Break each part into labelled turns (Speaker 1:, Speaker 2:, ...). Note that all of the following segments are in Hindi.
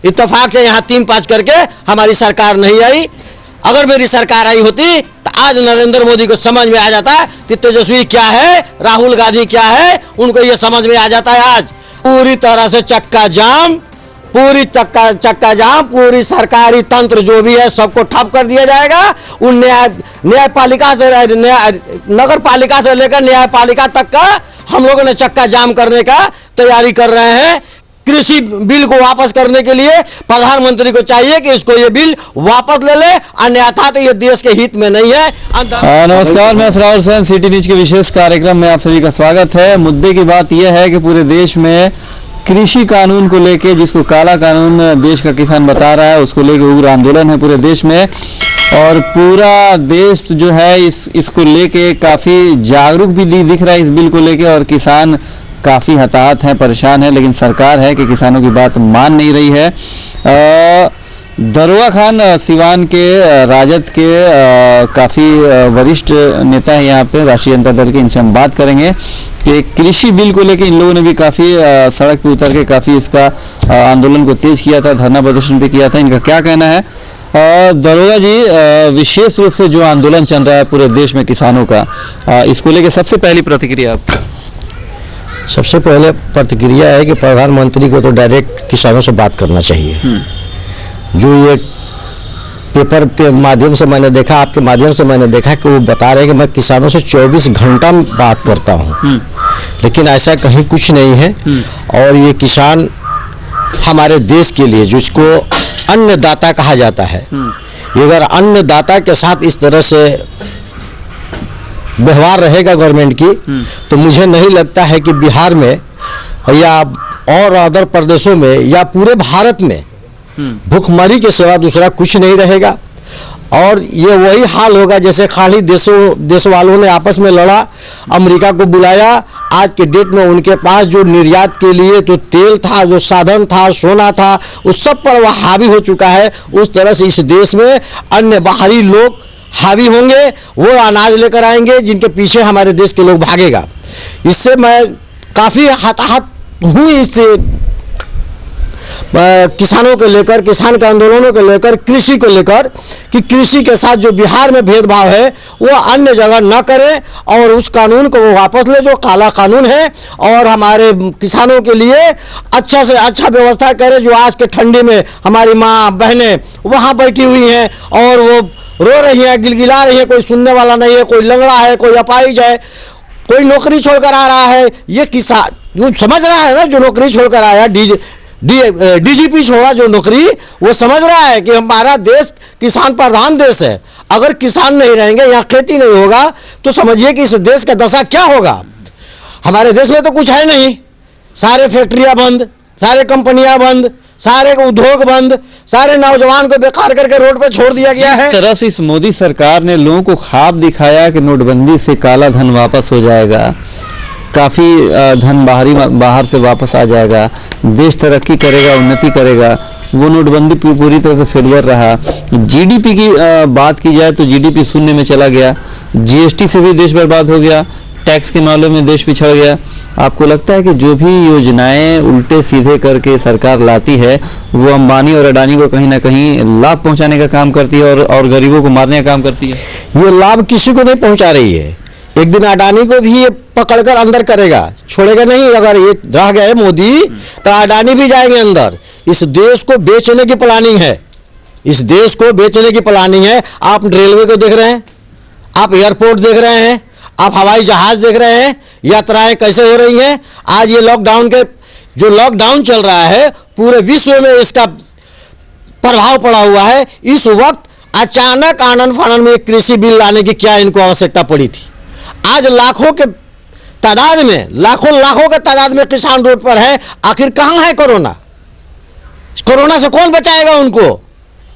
Speaker 1: इत्तेफाक से यहाँ 3-5 करके हमारी सरकार नहीं आई। अगर मेरी सरकार आई होती तो आज नरेंद्र मोदी को समझ में आ जाता कि तेजस्वी क्या है, राहुल गांधी क्या है, उनको ये समझ में आ जाता है। आज पूरी तरह से चक्का जाम, पूरी सरकारी तंत्र जो भी है सबको ठप कर दिया जाएगा। उन न्यायपालिका से नगर पालिका से लेकर न्यायपालिका तक का हम लोगों ने चक्का जाम करने का तैयारी कर रहे हैं। कृषि बिल को वापस करने के लिए प्रधानमंत्री को चाहिए कि इसको ये बिल वापस ले ले, अन्यथा तो ये देश के हित में नहीं है।
Speaker 2: नमस्कार, मैं असरार हुसैन, सिटी न्यूज के विशेष कार्यक्रम में आप सभी का स्वागत है। मुद्दे की बात यह है कि पूरे देश में कृषि कानून को लेके, जिसको काला कानून देश का किसान बता रहा है, उसको लेके उग्र आंदोलन है पूरे देश में। और पूरा देश जो है इसको लेके काफ़ी जागरूक भी दिख रहा है इस बिल को लेके, और किसान काफ़ी हताहत हैं, परेशान है, लेकिन सरकार है कि किसानों की बात मान नहीं रही है। दरोगा खान सिवान के राजद के काफ़ी वरिष्ठ नेता हैं यहाँ पे, राष्ट्रीय जनता दल के। इनसे हम बात करेंगे कि कृषि बिल को लेकर इन लोगों ने भी काफ़ी सड़क पे उतर के काफ़ी इसका आंदोलन को तेज किया था, धरना प्रदर्शन भी किया था। इनका क्या कहना है। दरोगा जी, विशेष रूप से जो आंदोलन चल रहा है पूरे देश में किसानों का, इसको लेकर सबसे पहली प्रतिक्रिया आप।
Speaker 1: सबसे पहले प्रतिक्रिया है कि प्रधानमंत्री को तो डायरेक्ट किसानों से बात करना चाहिए। जो ये पेपर के माध्यम से मैंने देखा, आपके माध्यम से मैंने देखा कि वो बता रहे हैं कि मैं किसानों से 24 घंटा बात करता हूँ, लेकिन ऐसा कहीं कुछ नहीं है। और ये किसान हमारे देश के लिए, जिसको अन्नदाता कहा जाता है, अगर अन्नदाता के साथ इस तरह से व्यवहार रहेगा गवर्नमेंट की, तो मुझे नहीं लगता है कि बिहार में या और अदर प्रदेशों में या पूरे भारत में भूखमरी के सिवा दूसरा कुछ नहीं रहेगा। और ये वही हाल होगा जैसे खाली देश वालों ने आपस में लड़ा, अमेरिका को बुलाया। आज के डेट में उनके पास जो निर्यात के लिए तो तेल था, जो साधन था, सोना था, उस सब पर वह हावी हो चुका है। उस तरह से इस देश में अन्य बाहरी लोग हावी होंगे, वो अनाज लेकर आएंगे जिनके पीछे हमारे देश के लोग भागेगा। इससे मैं काफ़ी हताहत हूँ इससे किसानों को लेकर, किसान के आंदोलनों को लेकर, कृषि को लेकर, कि कृषि के साथ जो बिहार में भेदभाव है वो अन्य जगह न करें और उस कानून को वो वापस ले जो काला कानून है, और हमारे किसानों के लिए अच्छा से अच्छा व्यवस्था करे। जो आज के ठंडी में हमारी माँ बहनें वहाँ बैठी हुई हैं और वो रो रही है, गिलगिला रही है, कोई सुनने वाला नहीं है, कोई लंगड़ा है, कोई अपाहिज है, कोई नौकरी छोड़कर आ रहा है। ये किसान वो समझ रहा है ना, जो नौकरी छोड़कर आया, डीजीपी छोड़ा जो नौकरी, वो समझ रहा है कि हमारा देश किसान प्रधान देश है। अगर किसान नहीं रहेंगे, यहाँ खेती नहीं होगा, तो समझिए कि इस देश का दशा क्या होगा। हमारे देश में तो कुछ है नहीं, सारे फैक्ट्रियाँ बंद, सारे कंपनियाँ बंद, सारे उद्योग बंद, सारे नौजवान को बेकार करके रोड पे छोड़ दिया गया है।
Speaker 2: इस तरह से इस मोदी सरकार ने लोगों को ख्वाब दिखाया कि नोटबंदी से काला धन वापस हो जाएगा, काफ़ी धन बाहर से वापस आ जाएगा, देश तरक्की करेगा, उन्नति करेगा। वो नोटबंदी पूरी तरह से फेलियर रहा। जीडीपी की बात की जाए तो जीडीपी शून्य में चला गया, जीएसटी से भी देश बर्बाद हो गया, टैक्स के मामले में देश पिछड़ गया। आपको लगता है कि जो भी योजनाएं उल्टे सीधे करके सरकार लाती है वो अंबानी और अडानी को कहीं ना कहीं लाभ पहुंचाने का काम करती है और गरीबों को मारने का काम करती है?
Speaker 1: ये लाभ किसी को नहीं पहुंचा रही है। एक दिन अडानी को भी ये पकड़कर अंदर करेगा, छोड़ेगा नहीं। अगर ये रह गए मोदी तो अडानी भी जाएंगे अंदर। इस देश को बेचने की प्लानिंग है, इस देश को बेचने की प्लानिंग है। आप रेलवे को देख रहे हैं, आप एयरपोर्ट देख रहे हैं, आप हवाई जहाज देख रहे हैं, यात्राएं कैसे हो रही हैं। आज ये लॉकडाउन चल रहा है, पूरे विश्व में इसका प्रभाव पड़ा हुआ है। इस वक्त अचानक आनन फानन में कृषि बिल लाने की क्या इनको आवश्यकता पड़ी थी। आज लाखों के तादाद में किसान रोड पर है। आखिर कहां है कोरोना से कौन बचाएगा उनको?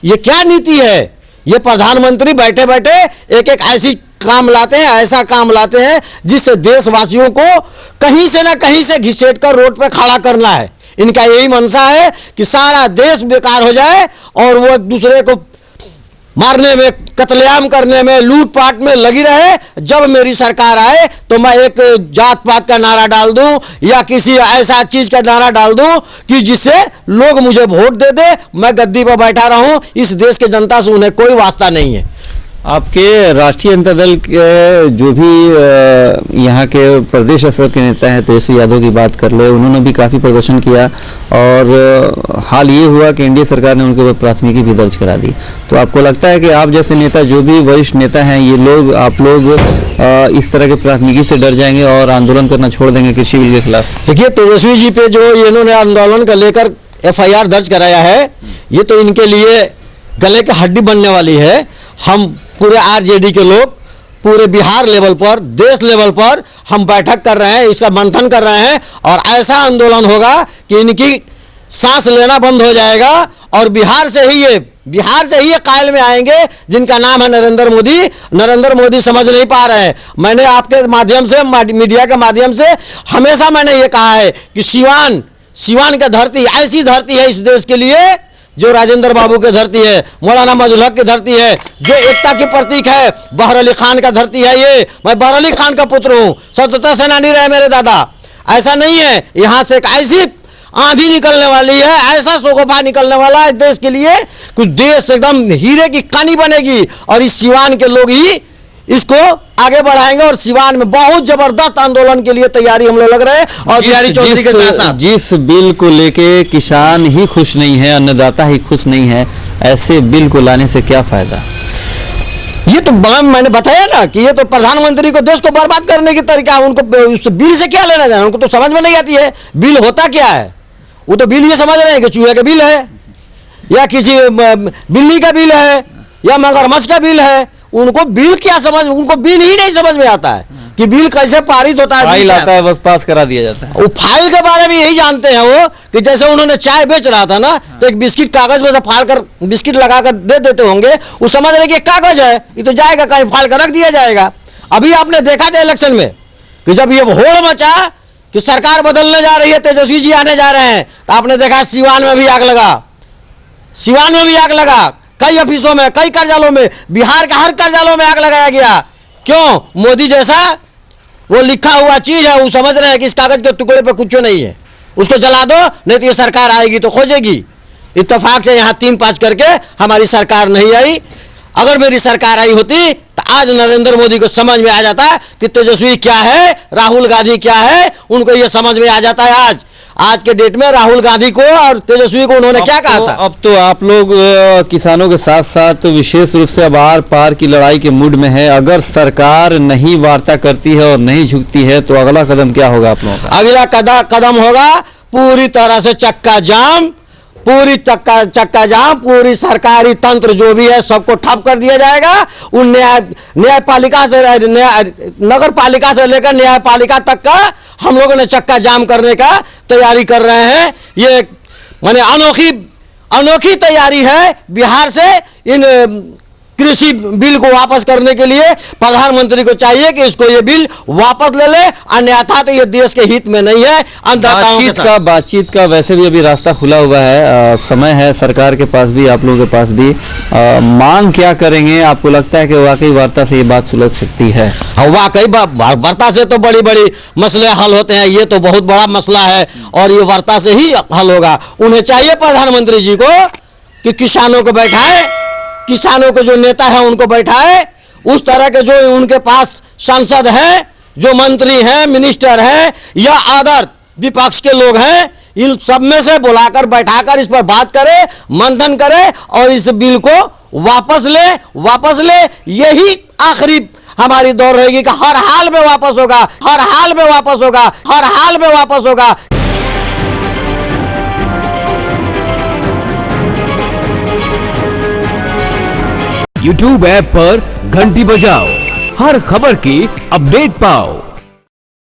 Speaker 1: ये क्या नीति है? ये प्रधानमंत्री बैठे बैठे एक ऐसी ऐसा काम लाते हैं जिससे देशवासियों को कहीं से ना कहीं से घिसेट कर रोड पे खड़ा करना है। इनका यही मंशा है कि सारा देश बेकार हो जाए और वो एक दूसरे को मारने में, कत्लेआम करने में, लूटपाट में लगी रहे। जब मेरी सरकार आए तो मैं एक जात पात का नारा डाल दूं या किसी ऐसा चीज का नारा डाल दूं कि जिससे लोग मुझे वोट दे दे, मैं गद्दी पर बैठा रहूं। इस देश के जनता से उन्हें कोई वास्ता नहीं है।
Speaker 2: आपके राष्ट्रीय जनता दल के जो भी यहाँ के प्रदेश स्तर के नेता हैं, तेजस्वी यादव की बात कर ले, उन्होंने भी काफ़ी प्रदर्शन किया और हाल ये हुआ कि एनडीए सरकार ने उनके ऊपर प्राथमिकी भी दर्ज करा दी। तो आपको लगता है कि आप जैसे नेता, जो भी वरिष्ठ नेता हैं, ये लोग, आप लोग इस तरह के प्राथमिकी से डर जाएंगे और आंदोलन करना छोड़ देंगे कृषि बिल के खिलाफ?
Speaker 1: देखिए, तेजस्वी जी पे जो इन्होंने आंदोलन को लेकर FIR दर्ज कराया है, ये तो इनके लिए गले की हड्डी बनने वाली है। हम पूरे RJD के लोग पूरे बिहार लेवल पर, देश लेवल पर हम बैठक कर रहे हैं, इसका मंथन कर रहे हैं और ऐसा आंदोलन होगा कि इनकी सांस लेना बंद हो जाएगा और बिहार से ही ये कायल में आएंगे जिनका नाम है नरेंद्र मोदी। नरेंद्र मोदी समझ नहीं पा रहे हैं। मैंने आपके माध्यम से, मीडिया के माध्यम से हमेशा मैंने ये कहा है कि सिवान की धरती ऐसी धरती है इस देश के लिए जो राजेंद्र बाबू की धरती है, मौलाना मजहर की धरती है, जो एकता की प्रतीक है। बहर अली खान का धरती है ये। मैं बहर अली खान का पुत्र हूं, स्वतंत्रता सेनानी रहे मेरे दादा। ऐसा नहीं है, यहां से एक ऐसी आंधी निकलने वाली है, ऐसा शोकोफा निकलने वाला है देश के लिए, कुछ देश एकदम हीरे की कहानी बनेगी और इस सिवान के लोग ही इसको आगे बढ़ाएंगे और सिवान में बहुत जबरदस्त आंदोलन के लिए तैयारी हम लोग लग रहे हैं। और बिहारी चौधरी के साथ
Speaker 2: जिस बिल को लेके किसान ही खुश नहीं है, अन्नदाता ही खुश नहीं है, ऐसे बिल को लाने से क्या फायदा?
Speaker 1: ये तो मैंने बताया ना कि ये तो प्रधानमंत्री को देश को बर्बाद करने की तरीका है। उनको उस बिल से क्या लेना देना, उनको तो समझ में नहीं आती है बिल होता क्या है। वो तो बिल ये समझ रहे हैं कि चूहे का बिल है या किसी बिल्ली का बिल है या मगरमच्छ का बिल है। उनको बिल क्या समझ, उनको बिल ही नहीं समझ में आता है कि बिल कैसे पारित होता है।
Speaker 2: फाइल आता है, बस पास करा दिया जाता है।
Speaker 1: वो फाइल के बारे में यही जानते हैं वो कि जैसे उन्होंने चाय बेच रहा था ना, तो एक बिस्किट कागज में से फाड़ कर बिस्किट लगाकर दे देते होंगे। वो समझ रहे कि कागज है, ये तो जाएगा कहीं, फाड़ कर रख दिया जाएगा। अभी आपने देखा था इलेक्शन में कि जब ये होड़ मचा कि सरकार बदलने जा रही है, तेजस्वी जी आने जा रहे हैं, तो आपने देखा सिवान में भी आग लगा, कई ऑफिसों में, कई कार्यालयों में, बिहार के हर कार्यालयों में आग लगाया गया। क्यों? मोदी जैसा वो लिखा हुआ चीज है, वो समझ रहे हैं कि इस कागज के टुकड़े पे कुछ नहीं है, उसको जला दो, नहीं तो ये सरकार आएगी तो खोजेगी। इत्तेफाक से यहाँ 3-5 करके हमारी सरकार नहीं आई। अगर मेरी सरकार आई होती तो आज नरेंद्र मोदी को समझ में आ जाता कि तेजस्वी क्या है, राहुल गांधी क्या है, उनको ये समझ में आ जाता है। आज के डेट में राहुल गांधी को और तेजस्वी को उन्होंने क्या कहा था।
Speaker 2: अब तो आप लोग किसानों के साथ साथ विशेष रूप से अब आर पार की लड़ाई के मूड में है। अगर सरकार नहीं वार्ता करती है और नहीं झुकती है तो अगला कदम क्या होगा आप लोगों का? अगला
Speaker 1: कदम होगा पूरी तरह से चक्का जाम, पूरी सरकारी तंत्र जो भी है सबको ठप कर दिया जाएगा। उन न्यायपालिका से, नगर पालिका से लेकर न्यायपालिका तक का हम लोगों ने चक्का जाम करने का तैयारी कर रहे हैं। ये माने अनोखी तैयारी है बिहार से। इन कृषि बिल को वापस करने के लिए प्रधानमंत्री को चाहिए कि इसको ये बिल वापस ले ले, अन्यथा तो ये देश के हित में नहीं है।
Speaker 2: बातचीत का वैसे भी अभी रास्ता खुला हुआ है, समय है सरकार के पास भी, आप लोगों के पास भी। मांग क्या करेंगे? आपको लगता है कि वाकई वार्ता से ये बात सुलझ सकती है?
Speaker 1: वाकई वार्ता से तो बड़ी मसले हल होते हैं, ये तो बहुत बड़ा मसला है और ये वार्ता से ही हल होगा। उन्हें चाहिए प्रधानमंत्री जी को कि किसानों को बैठाए, किसानों के जो नेता है उनको बैठाए, उस तरह के जो उनके पास सांसद हैं, जो मंत्री हैं, मिनिस्टर हैं या अदर विपक्ष के लोग हैं, इन सब में से बुलाकर बैठाकर इस पर बात करे, मंथन करे और इस बिल को वापस ले। यही आखिरी हमारी दौड़ रहेगी कि हर हाल में वापस होगा।
Speaker 3: YouTube ऐप पर घंटी बजाओ, हर खबर की अपडेट पाओ।